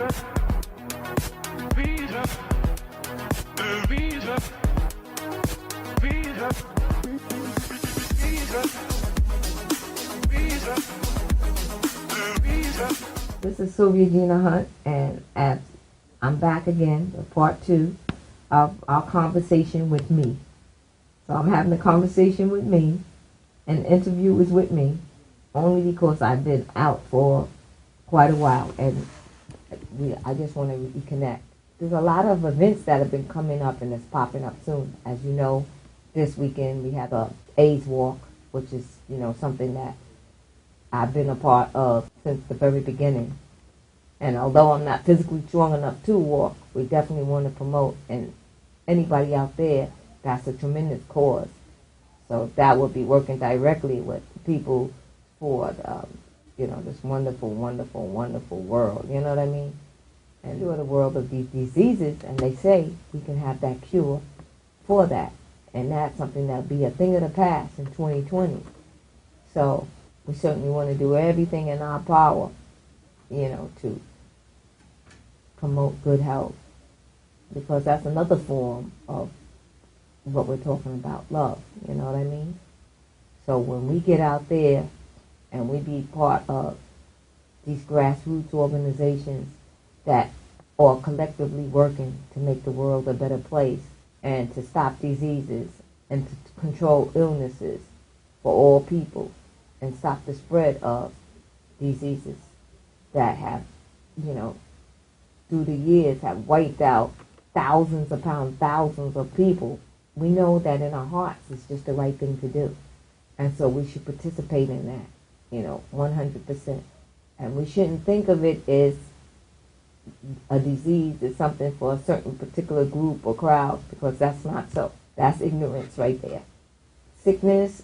This is Slvia Gina Hunt, and I'm back again with part 2 of our conversation with me. So I'm having a conversation with me, and the interview is with me, only because I've been out for quite a while, and I just want to reconnect. There's a lot of events that have been coming up and it's popping up soon. As you know, this weekend we have a AIDS walk, which is, something that I've been a part of since the very beginning. And although I'm not physically strong enough to walk, we definitely want to promote, and anybody out there, that's a tremendous cause. So that will be working directly with people for, this wonderful, wonderful, wonderful world. You know what I mean? And for the world of these diseases, and they say we can have that cure for that. And that's something that'll be a thing of the past in 2020. So we certainly want to do everything in our power, to promote good health, because that's another form of what we're talking about, love. You know what I mean? So when we get out there and we be part of these grassroots organizations that are collectively working to make the world a better place and to stop diseases and to control illnesses for all people, and stop the spread of diseases that have, through the years have wiped out thousands upon thousands of people, we know that in our hearts it's just the right thing to do. And so we should participate in that, 100%. And we shouldn't think of it as a disease, as something for a certain particular group or crowd, because that's not so. That's ignorance right there. Sickness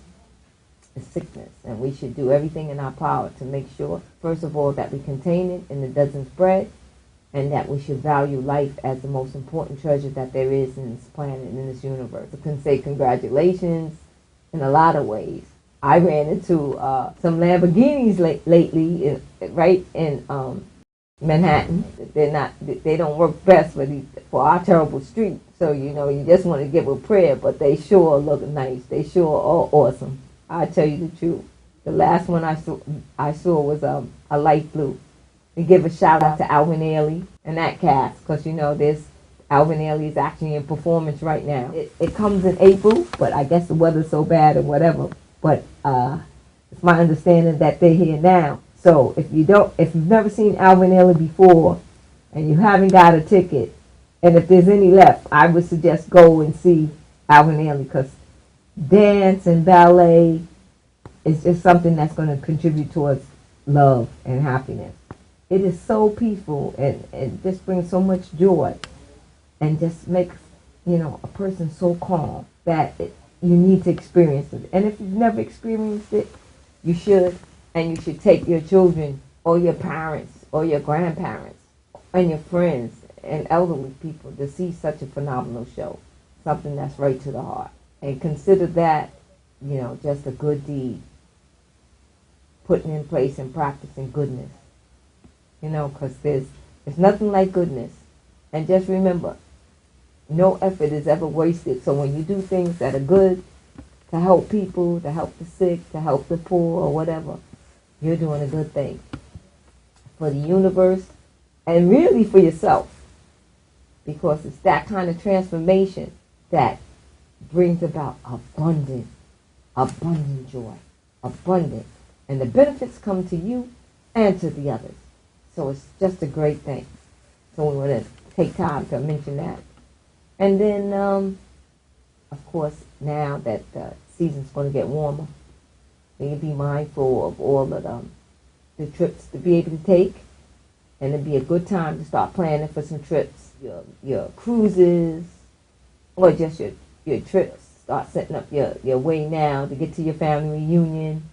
is sickness, and we should do everything in our power to make sure, first of all, that we contain it and it doesn't spread, and that we should value life as the most important treasure that there is in this planet and in this universe. I can say congratulations in a lot of ways. I ran into some Lamborginis lately, right in Manhattan. They don't work best for our terrible street. So you just want to give a prayer, but they sure look nice. They sure are awesome. I tell you the truth. The last one I saw was a light blue. We give a shout out to Alvin Ailey and that cast, because this Alvin Ailey is actually in performance right now. It comes in April, but I guess the weather's so bad or whatever. But it's my understanding that they're here now. So if you've never seen Alvin Ailey before, and you haven't got a ticket, and if there's any left, I would suggest go and see Alvin Ailey, because dance and ballet is just something that's going to contribute towards love and happiness. It is so peaceful and just brings so much joy, and just makes a person so calm that you need to experience it. And if you've never experienced it, you should. And you should take your children or your parents or your grandparents and your friends and elderly people to see such a phenomenal show, something that's right to the heart. And consider that, just a good deed, putting in place and practicing goodness, because there's nothing like goodness. And just remember, no effort is ever wasted. So when you do things that are good to help people, to help the sick, to help the poor or whatever, you're doing a good thing for the universe and really for yourself, because it's that kind of transformation that brings about abundant joy, abundant. And the benefits come to you and to the others. So it's just a great thing. So we want to take time to mention that. And then, of course, now that the season's going to get warmer, so you be mindful of all of the trips to be able to take, and it'd be a good time to start planning for some trips, your cruises, or just your trips. Start setting up your way now to get to your family reunion.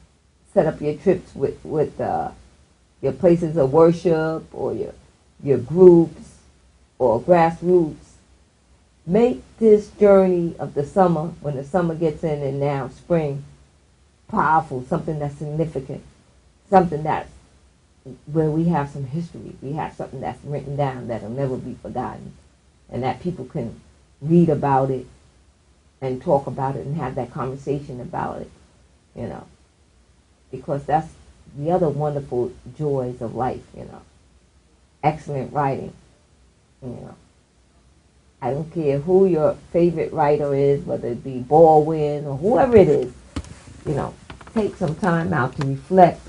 Set up your trips with your places of worship or your groups or grassroots. Make this journey of the summer, when the summer gets in and now spring, powerful, something that's significant, something that's where we have some history. We have something that's written down that'll never be forgotten, and that people can read about it and talk about it and have that conversation about it, you know, because that's the other wonderful joys of life, you know. Excellent writing, you know. I don't care who your favorite writer is, whether it be Baldwin or whoever it is, you know, take some time out to reflect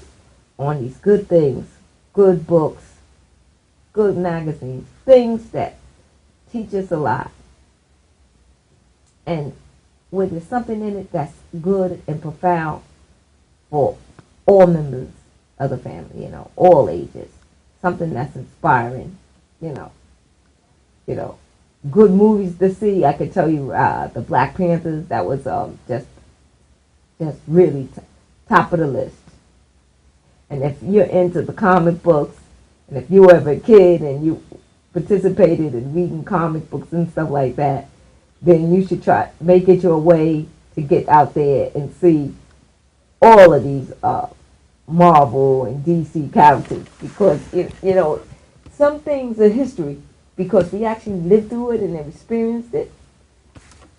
on these good things, good books, good magazines, things that teach us a lot. And where there's something in it that's good and profound for all members of the family, you know, all ages. Something that's inspiring, you know. Good movies to see. I could tell you the Black Panthers, that was just really top of the list. And if you're into the comic books, and if you were ever a kid and you participated in reading comic books and stuff like that, then you should make it your way to get out there and see all of these Marvel and DC characters, because you know, some things are history because we actually lived through it and have experienced it,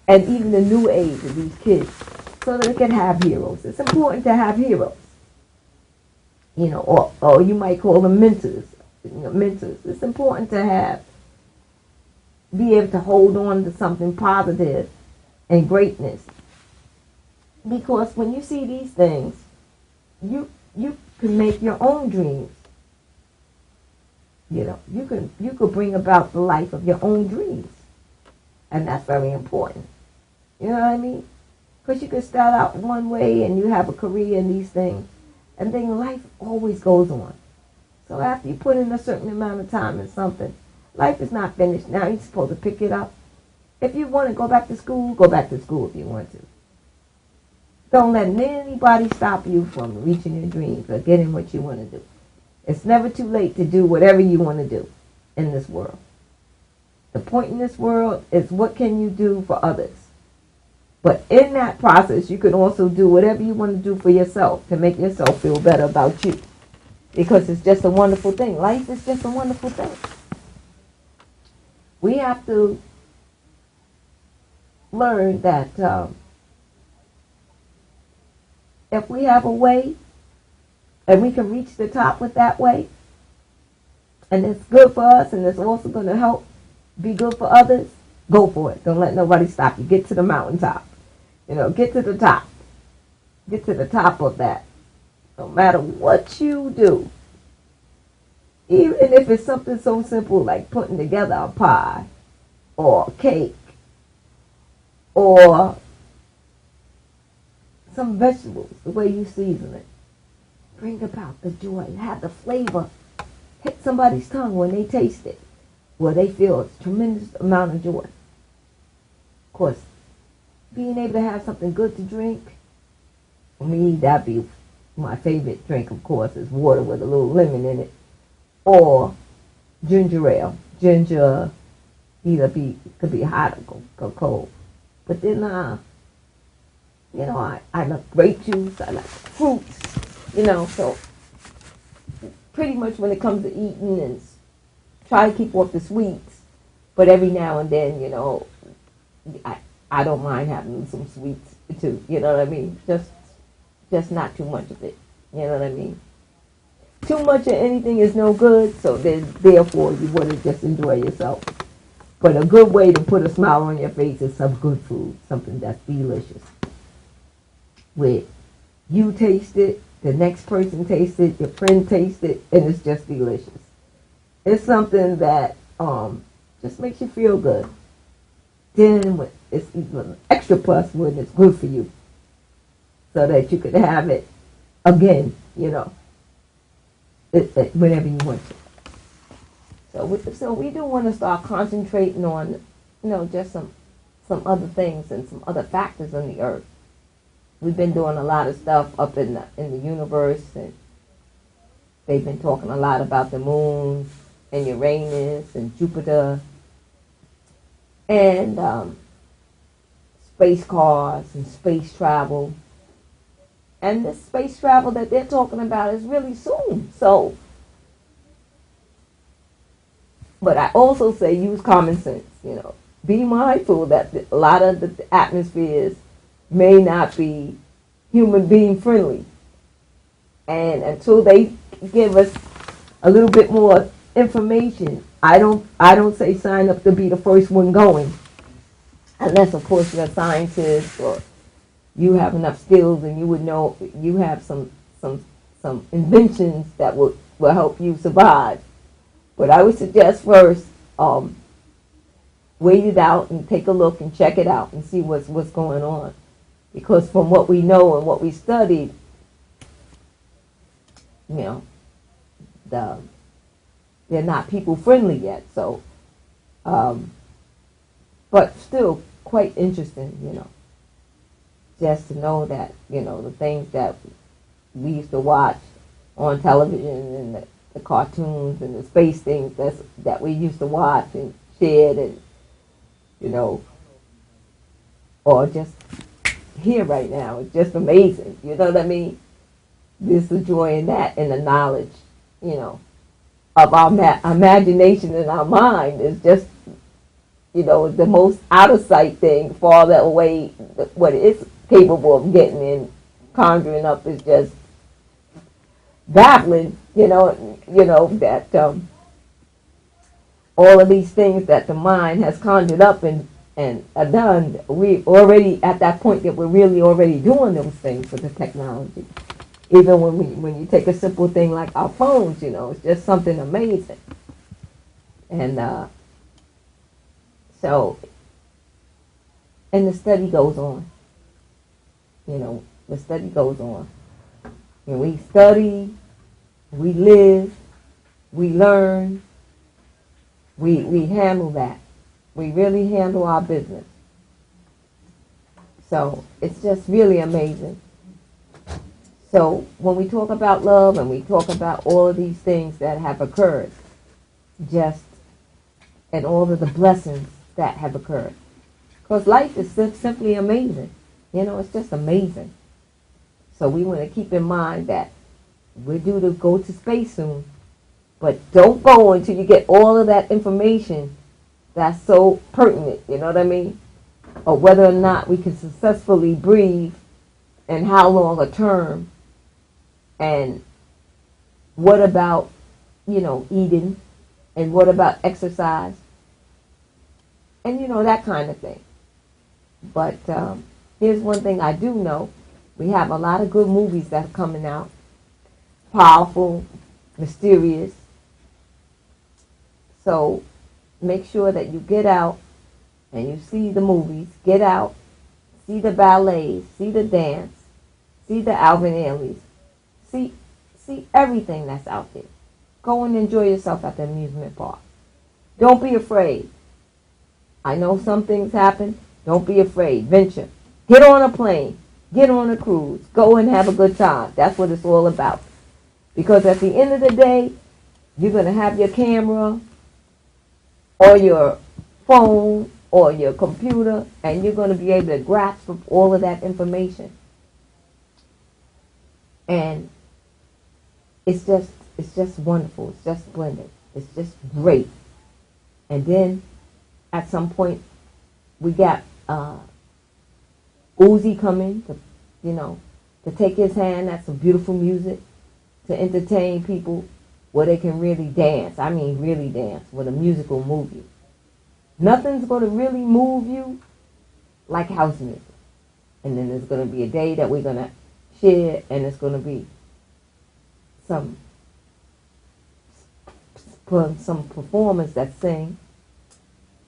and even the new age of these kids, so that they can have heroes. It's important to have heroes, you know, or you might call them mentors. You know, mentors. It's important to be able to hold on to something positive and greatness, because when you see these things, you can make your own dreams. You know, you could bring about the life of your own dreams, and that's very important. You know what I mean? Because you can start out one way and you have a career in these things, and then life always goes on. So after you put in a certain amount of time in something, life is not finished. Now you're supposed to pick it up. If you want to go back to school if you want to. Don't let anybody stop you from reaching your dreams or getting what you want to do. It's never too late to do whatever you want to do in this world. The point in this world is, what can you do for others? But in that process, you can also do whatever you want to do for yourself to make yourself feel better about you. Because it's just a wonderful thing. Life is just a wonderful thing. We have to learn that if we have a way and we can reach the top with that way, and it's good for us and it's also going to help be good for others, go for it. Don't let nobody stop you. Get to the mountaintop. You know, get to the top. Get to the top of that. No matter what you do, even if it's something so simple like putting together a pie or a cake or some vegetables, the way you season it, bring about the joy. Have the flavor hit somebody's tongue when they taste it, where they feel a tremendous amount of joy. Of course, being able to have something good to drink, for me, that'd be my favorite drink, of course, is water with a little lemon in it, or ginger ale. Ginger could be hot or cold. But then, you know, I love grape juice. I like fruits. You know, so pretty much when it comes to eating, and try to keep off the sweets, but every now and then, you know, I don't mind having some sweets too. You know what I mean? Just not too much of it. You know what I mean? Too much of anything is no good, so therefore you want to just enjoy yourself. But a good way to put a smile on your face is some good food, something that's delicious. Where you taste it, the next person tastes it, your friend tastes it, and it's just delicious. It's something that just makes you feel good. Then it's even extra plus when it's good for you, so that you can have it again, you know, whenever you want to. So we do want to start concentrating on, you know, just some other things and some other factors on the earth. We've been doing a lot of stuff up in the universe, and they've been talking a lot about the moon and Uranus and Jupiter and space cars and space travel. And this space travel that they're talking about is really soon. So But I also say use common sense, Be mindful that a lot of the atmospheres may not be human being friendly. And until they give us a little bit more information, I don't say sign up to be the first one going. Unless of course you're a scientist or you have enough skills and you would know you have some inventions that will help you survive. But I would suggest first, wait it out and take a look and check it out and see what's going on. Because from what we know and what we studied, they're not people friendly yet. So, but still quite interesting, just to know that, the things that we used to watch on television and the cartoons and the space things that we used to watch and shared and, or just here right now. It's just amazing. You know what I mean? Just the joy in that and the knowledge, of our imagination and our mind is just, the most out of sight thing, far that away what it's capable of getting and conjuring up is just baffling, that all of these things that the mind has conjured up and done, we already at that point that we're really already doing those things with the technology. Even when you take a simple thing like our phones, it's just something amazing. And so, and the study goes on. The study goes on. And we study, we live, we learn, we handle that. We really handle our business. So it's just really amazing. So when we talk about love and we talk about all of these things that have occurred, and all of the blessings that have occurred, because life is simply amazing. It's just amazing. So we want to keep in mind that we're due to go to space soon, but don't go until you get all of that information that's so pertinent, you know what I mean? Or whether or not we can successfully breathe and how long a term, and what about, eating, and what about exercise, and that kind of thing. But here's one thing I do know. We have a lot of good movies that are coming out. Powerful, mysterious. So make sure that you get out and you see the movies. Get out, see the ballets, see the dance, see the Alvin Ailey's. See everything that's out there. Go and enjoy yourself at the amusement park. Don't be afraid. I know some things happen. Don't be afraid. Venture. Get on a plane. Get on a cruise. Go and have a good time. That's what it's all about. Because at the end of the day, you're going to have your camera or your phone or your computer, and you're going to be able to grasp all of that information. And it's just wonderful. It's just splendid. It's just great. And then at some point we got Uzi coming to take his hand at some beautiful music to entertain people where they can really dance. I mean really dance, where the music will move you. Nothing's going to really move you like house music. And then there's going to be a day that we're going to share, and it's going to be some performers that sing.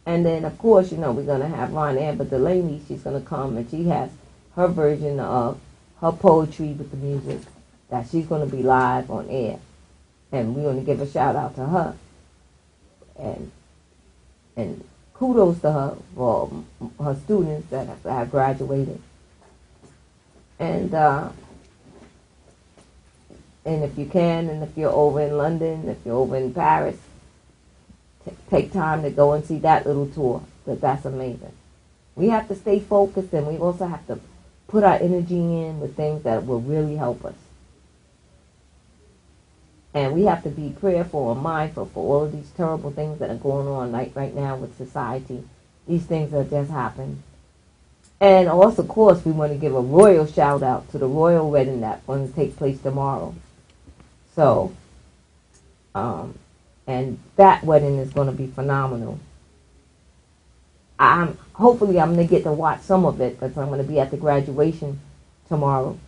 And then, of course, we're going to have Ron Amber Delaney. She's going to come, and she has her version of her poetry with the music that she's going to be live on air. And we're going to give a shout out to her. And kudos to her for her students that have graduated. And if you can, and if you're over in London, if you're over in Paris, take time to go and see that little tour. That's amazing. We have to stay focused, and we also have to put our energy in with things that will really help us. And we have to be prayerful and mindful for all of these terrible things that are going on right now with society. These things that just happened. And also, of course, we want to give a royal shout out to the royal wedding that's going to take place tomorrow. So, and that wedding is going to be phenomenal. Hopefully I'm going to get to watch some of it because I'm going to be at the graduation tomorrow.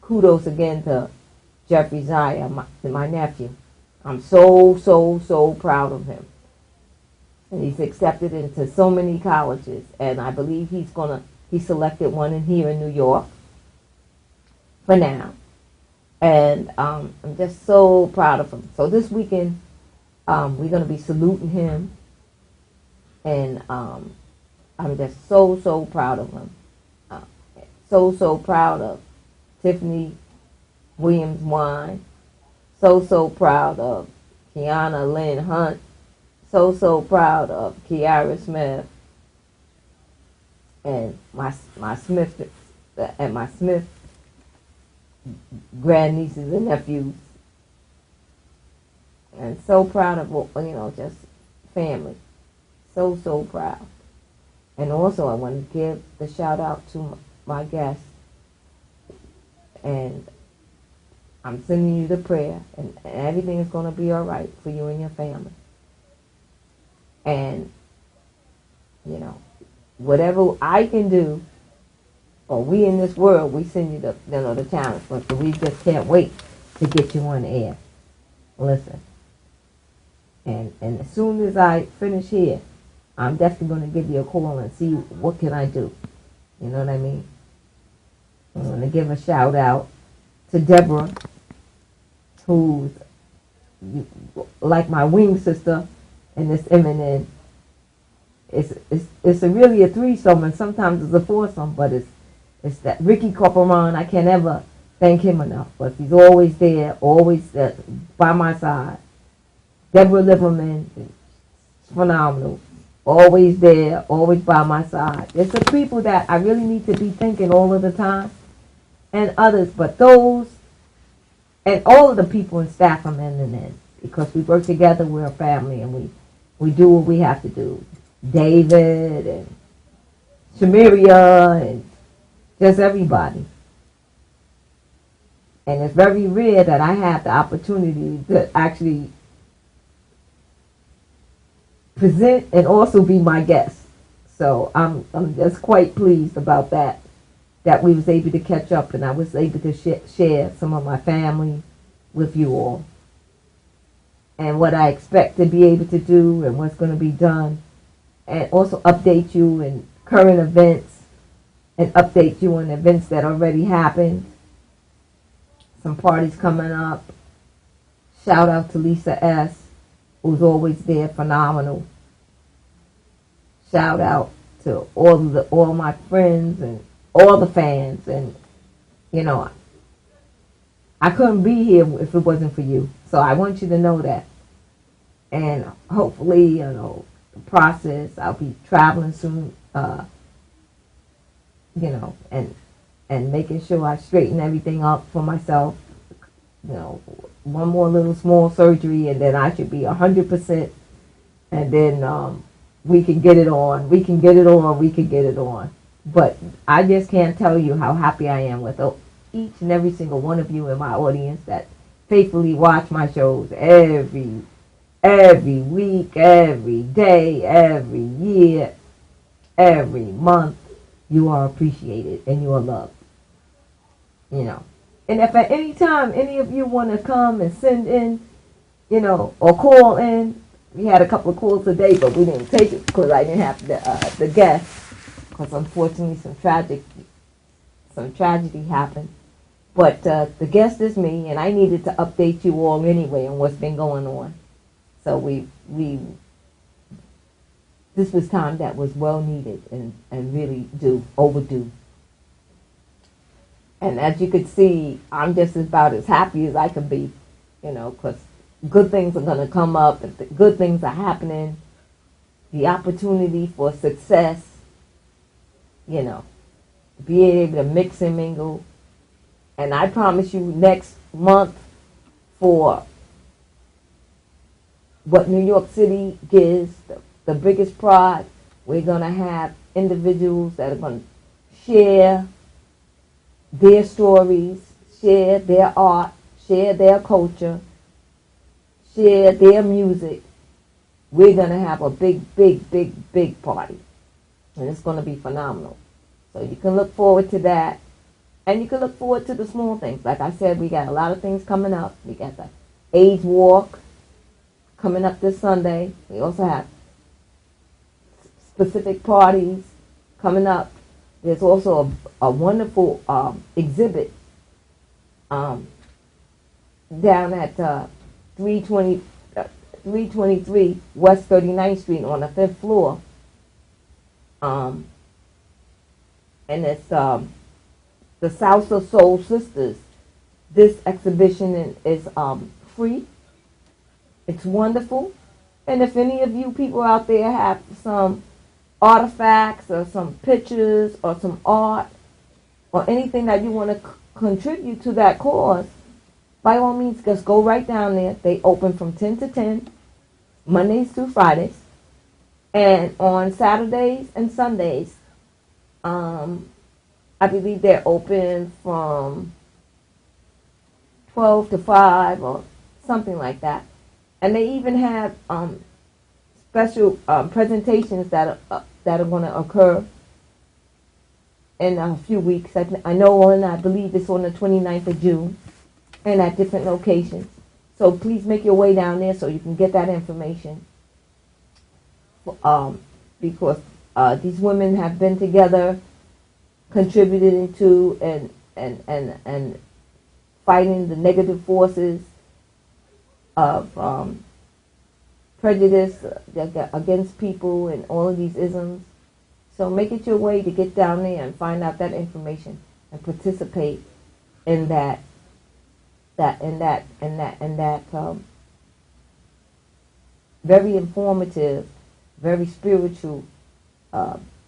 Kudos again to Jeffrey Zaya, my nephew. I'm so proud of him. And he's accepted into so many colleges, and I believe he selected one in here in New York for now. And I'm just so proud of him. So this weekend, we're going to be saluting him, and I'm just so proud of him. So proud of Tiffany Williams Wine. So proud of Kiana Lynn Hunt. So proud of Kiara Smith and my Smith grandnieces and nephews, and so proud of just family. So proud. And also I want to give the shout out to my guests, and I'm sending you the prayer, and everything is going to be all right for you and your family. And, whatever I can do, or we in this world, we send you the challenge, but we just can't wait to get you on air. Listen. And as soon as I finish here, I'm definitely going to give you a call and see what can I do. You know what I mean? I'm going to give a shout out to Deborah, who's like my wing sister in this imminent. It's really a threesome, and sometimes it's a foursome, but it's that Ricky Corporon. I can't ever thank him enough, but he's always there, always by my side. Deborah Lieberman is phenomenal. Always there, always by my side. There's some people that I really need to be thinking all of the time, and others, but those, and all of the people in staff I'm in, because we work together, we're a family, and we do what we have to do. David, and Shamiria, and just everybody. And it's very rare that I have the opportunity to actually present and also be my guest. So I'm just quite pleased about that we was able to catch up, and I was able to share some of my family with you all, and what I expect to be able to do and what's going to be done, and also update you in current events and update you on events that already happened. Some parties coming up. Shout out to Lisa S., who's always there, phenomenal. Shout out to all my friends and all the fans, and I couldn't be here if it wasn't for you. So I want you to know that. And hopefully, the process, I'll be traveling soon, and making sure I straighten everything up for myself. One more little small surgery, and then I should be 100%, and then we can get it on. We can get it on. But I just can't tell you how happy I am with each and every single one of you in my audience that faithfully watch my shows every week, every day, every year, every month. You are appreciated and you are loved. And if at any time any of you want to come and send in, or call in, we had a couple of calls today, but we didn't take it because I didn't have the guests, because unfortunately some tragedy happened. But the guest is me, and I needed to update you all anyway on what's been going on. So this was time that was well needed and really overdue. And as you could see, I'm just about as happy as I can be, because good things are going to come up, and good things are happening. The opportunity for success, being able to mix and mingle. And I promise you next month for what New York City gives, the biggest pride. We're going to have individuals that are going to share their stories, share their art, share their culture, share their music. We're going to have a big, big, big, big party. And it's going to be phenomenal. So you can look forward to that. And you can look forward to the small things. Like I said, we got a lot of things coming up. We got the AIDS Walk coming up this Sunday. We also have specific parties coming up. There's also a wonderful exhibit down at 323 West 39th Street on the 5th floor. And it's the Salsa Soul Sisters. This exhibition is free. It's wonderful. And if any of you people out there have some artifacts or some pictures or some art or anything that you want to contribute to that cause, by all means, just go right down there. They open from 10 to 10, Mondays through Fridays. And on Saturdays and Sundays, I believe they're open from 12 to 5 or something like that. And they even have special presentations that are going to occur in a few weeks. I know, and I believe it's on the 29th of June and at different locations. So please make your way down there so you can get that information. Because these women have been together, contributing to and fighting the negative forces of prejudice against people and all of these isms. So make it your way to get down there and find out that information and participate in that very informative, very spiritual.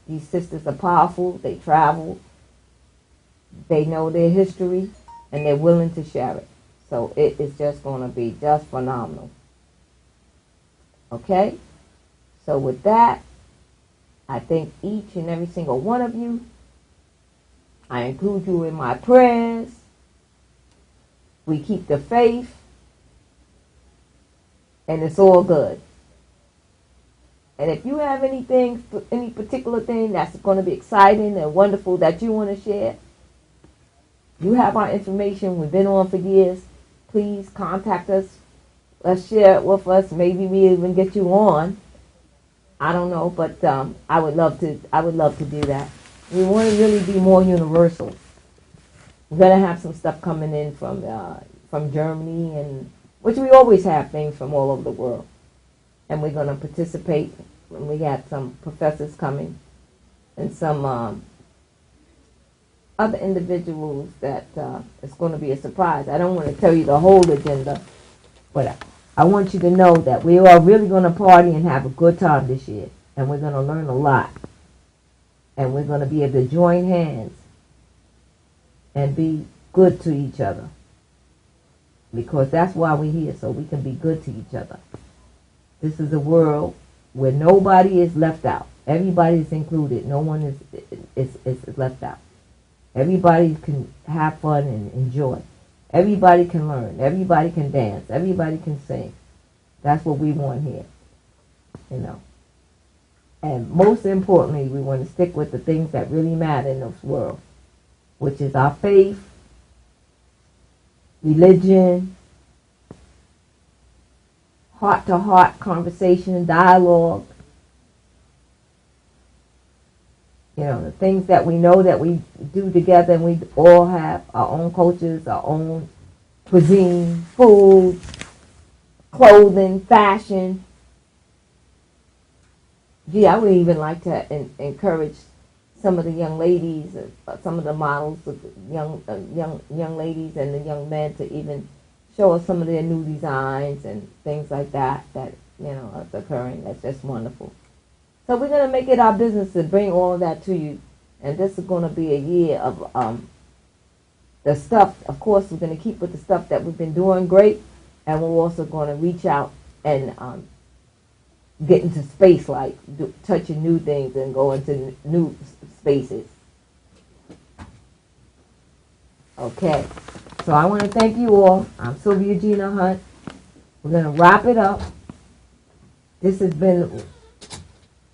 These sisters are powerful. They travel. They know their history, and they're willing to share it. So it is just going to be just phenomenal. Okay? So with that, I thank each and every single one of you. I include you in my prayers. We keep the faith, and it's all good. And if you have anything, any particular thing that's going to be exciting and wonderful that you want to share, you have our information. We've been on for years. Please contact us. Let's share it with us. Maybe we even get you on. I don't know, but I would love to do that. We want to really be more universal. We're gonna have some stuff coming in from Germany, and which we always have things from all over the world. And we're gonna participate. And we got some professors coming, and some other individuals that it's going to be a surprise. I don't want to tell you the whole agenda, but I want you to know that we are really going to party and have a good time this year, and we're going to learn a lot, and we're going to be able to join hands and be good to each other, because that's why we're here, so we can be good to each other. This is a world where nobody is left out. Everybody is included. No one is left out. Everybody can have fun and enjoy. Everybody can learn. Everybody can dance. Everybody can sing. That's what we want here, you know. And most importantly, we want to stick with the things that really matter in this world, which is our faith, religion, heart-to-heart conversation, dialogue. You know, the things that we know that we do together, and we all have our own cultures, our own cuisine, food, clothing, fashion. Gee, I would even like to encourage some of the young ladies, some of the models, young ladies and the young men to even show us some of their new designs and things like that, you know, is occurring. That's just wonderful. So we're going to make it our business to bring all of that to you. And this is going to be a year of the stuff. Of course, we're going to keep with the stuff that we've been doing great. And we're also going to reach out and get into space, like touching new things and going to new spaces. Okay, so I want to thank you all. I'm Slvia Gina Hunt. We're going to wrap it up. This has been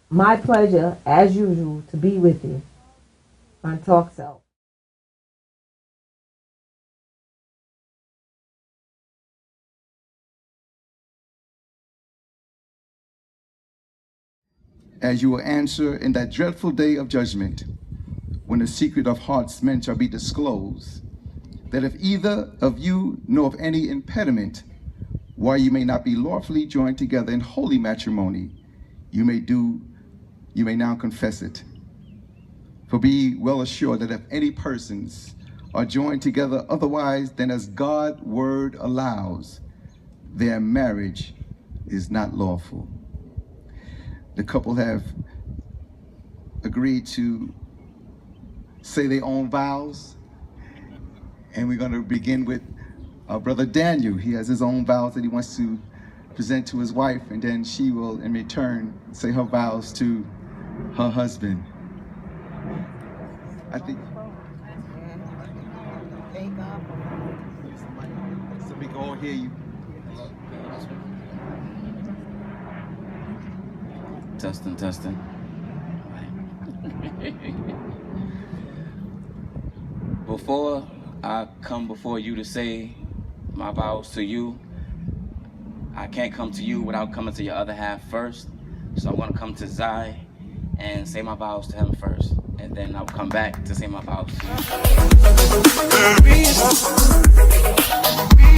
my pleasure, as usual, to be with you on Talk Self. As you will answer in that dreadful day of judgment, when the secret of hearts men shall be disclosed, that if either of you know of any impediment why you may not be lawfully joined together in holy matrimony, you may now confess it. For be well assured that if any persons are joined together otherwise than as God's word allows, their marriage is not lawful. The couple have agreed to say their own vows, and we're going to begin with our brother Daniel. He has his own vows that he wants to present to his wife, and then she will in return say her vows to her husband. I think so we can all hear you. Testing, testing. Before I come before you to say my vows to you, I can't come to you without coming to your other half first. So I'm gonna come to Zai and say my vows to him first, and then I'll come back to say my vows to you.